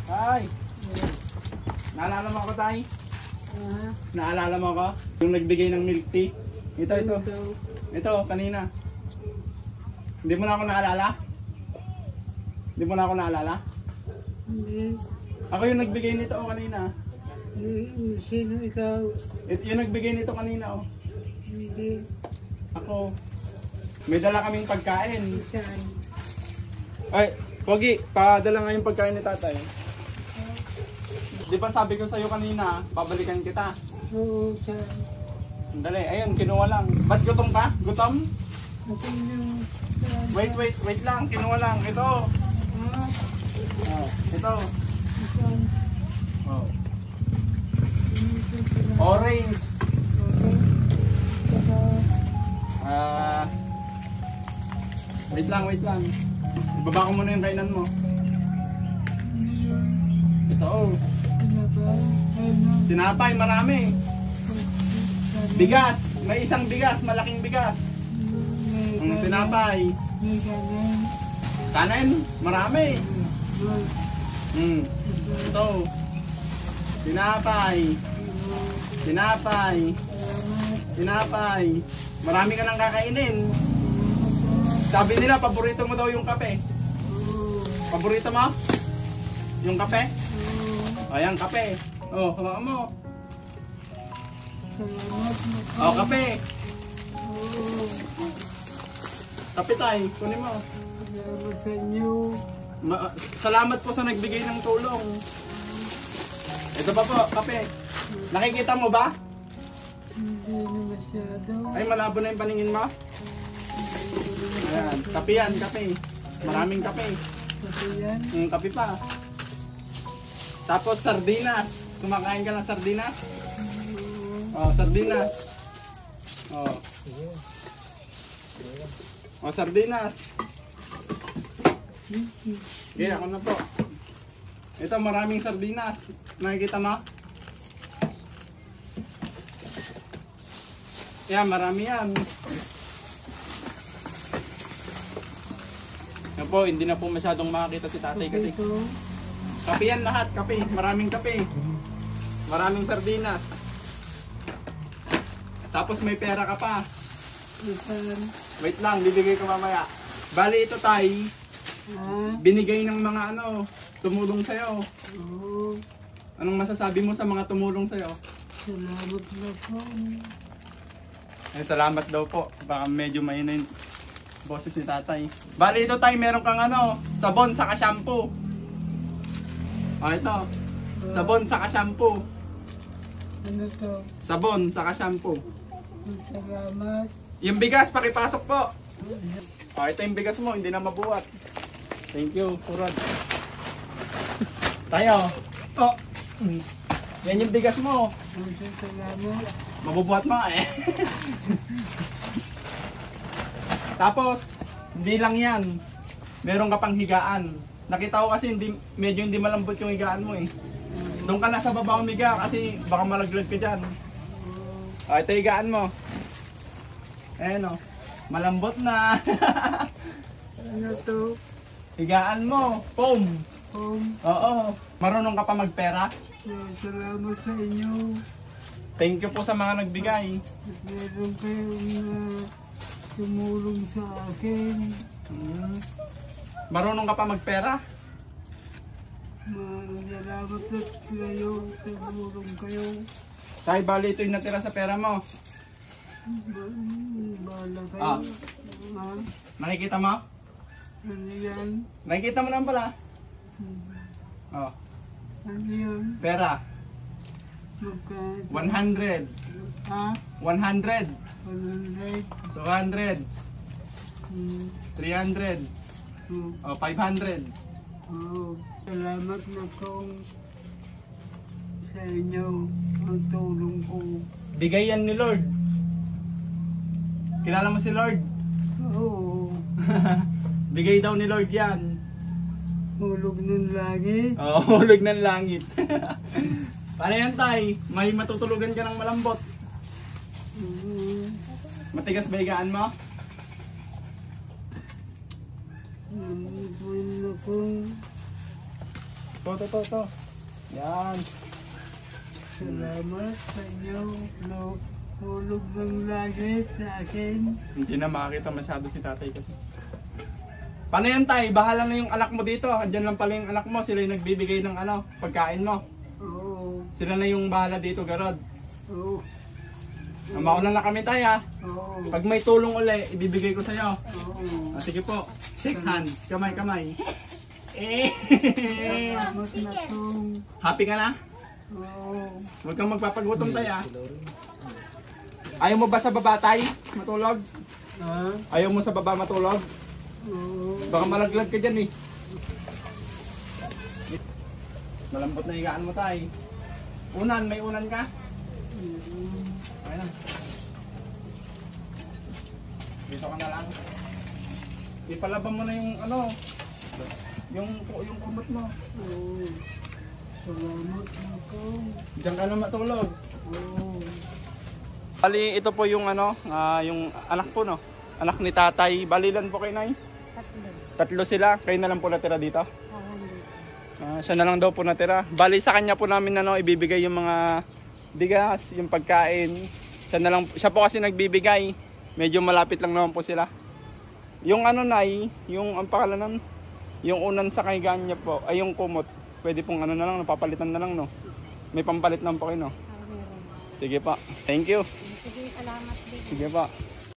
Tay! Naalala mo ako, Tay? Naalala mo ako? Yung nagbigay ng milk tea? Ito. Ito, kanina. Hindi mo na ako naalala? Hindi mo na ako naalala? Hindi. Ako yung nagbigay nito kanina. Sino ikaw? Yung nagbigay nito kanina, oh. Hindi. Ako. May dala kaming pagkain. Saan? Ay, Pogi, padala nga yung pagkain ni tatay. Di ba sabi ko sa'yo kanina, babalikan kita? Oo, saan? Dali, ayun, kinuha lang. Ba't gutom ka? Gutom? Akin yung... Wait lang, kinuha lang. Ito. Oh, ito. Saan? Oh. Orange. Wait lang. Ibaba ko muna yung kainan mo. Ito, oh. Tinapay, marami. Bigas. May isang bigas, malaking bigas. Tinapay. Kanin, marami. Ito. Tinapay. Marami ka nang kakainin. Sabi nila, paborito mo daw yung kape. Paborito mo? Yung kape? Ayan, kape. Oh, hawakan mo. Oh, kape. Kape tayo, kunin mo. Salamat sa inyo. Salamat po sa nagbigay ng tulong. Ito pa po, kape. Nakikita mo ba? Hindi na masyado. Ay, malabo na yung paningin mo. Ayan, kape yan, kape. Maraming kape. Kasi yan. Kape pa. Tapos sardinas. Kumakain ka ng sardinas? Oh, sardinas. Oh. Oh, sardinas. Okay, ako na po. Ito, maraming sardinas. Nakikita mo? Yan, marami yan. Yan po, hindi na po masyadong makakita si tatay kasi kape yan lahat, kape. Maraming kape. Maraming sardinas. Tapos may pera ka pa. Wait lang, bibigay ko mamaya. Bali ito tay, binigay ng mga tumulong sa'yo. Anong masasabi mo sa mga tumulong sa'yo? Salamat na po. Eh, salamat daw po. Baka medyo mahina yung boses ni tatay. Bali ito tay, meron kang sabon saka shampoo. Ito. Sabon saka shampoo. Ano to? Sabon saka shampoo. Salamat. Yung bigas, pakipasok po. Ito yung bigas mo, hindi na mabuhat. Thank you, Kurad. Tayo. Oh. Yan yung bigas mo. Salamat. Mabubuhat mo eh. Tapos, hindi lang yan. Meron ka pang higaan. Nakita ko kasi medyo hindi malambot yung higaan mo eh. Doon ka na sa baba umiga kasi baka malaglag ka dyan. Ito higaan mo. Ayan o. Malambot na. Ano to? Higaan mo. Foam. Home. Oo. Marunong ka pa magpera? Salamat sa inyo. Thank you po sa mga nagbigay. Meron kayong tumulong sa akin. Marunong ka pa magpera? Salamat sa kayo. Tumulong kayo. Tay, bali ito yung natira sa pera mo. Bahala kayo. Nakikita mo? Ano yan? Nakikita mo naman pala. Oh. Ano yan? Pera. 100. 100. 100. 200. 300. 500. Salamat na kong sa inyo ang tulong ko. Bigay yan ni Lord. Kilala mo si Lord? Oo. Bigay daw ni Lord yan. Hulog ng langit. Hulog ng langit. Paano yan tay? May matutulugan ka ng malambot. Matigas ba higaan mo? To. Yan. Salamat sa inyo. Hulog ng langit sa akin. Hindi na makakita masyado si tatay kasi. Paano yan tay? Bahala na yung anak mo dito. Andyan lang pala yung anak mo. Sila yung nagbibigay ng pagkain mo. Oo. Sila na yung bahala dito, Garod. Oo. Mauna na kami tay ha. Oo. Pag may tulong uli, ibibigay ko sa'yo. Oo. Sige po. Shake hands. Kamay. Salamat na tong. Happy ka na? Oo. Huwag kang magpapagutom tay ha. Ayaw mo ba sa baba tay? Matulog? Ha? Ayaw mo sa baba matulog? Oo. Baka malaglag ka dyan eh. Malambot na higaan mo tay. Unan, may unan ka? Okay na. Dito ka na lang. Ipalaban mo na yung yung kumot mo. Oo. Salamat na tong. Diyan ka na matulog. Oo. Bali, ito po yung yung anak po no. Anak ni tatay. Bali lan po kayo nay? Tatlo sila. Kayo na lang po natira dito? Siya na lang daw po natira. Bali sa kanya po namin ibibigay yung mga bigas, yung pagkain. Siya po kasi nagbibigay. Medyo malapit lang naman po sila. Yung nay, yung ang pangalan nun, yung unan sa kahigaan niya po, ay yung kumot. Pwede pong na lang, napapalitan na lang no. May pampalit naman po kayo no. Sige pa. Thank you. Sige, salamat din. Sige pa.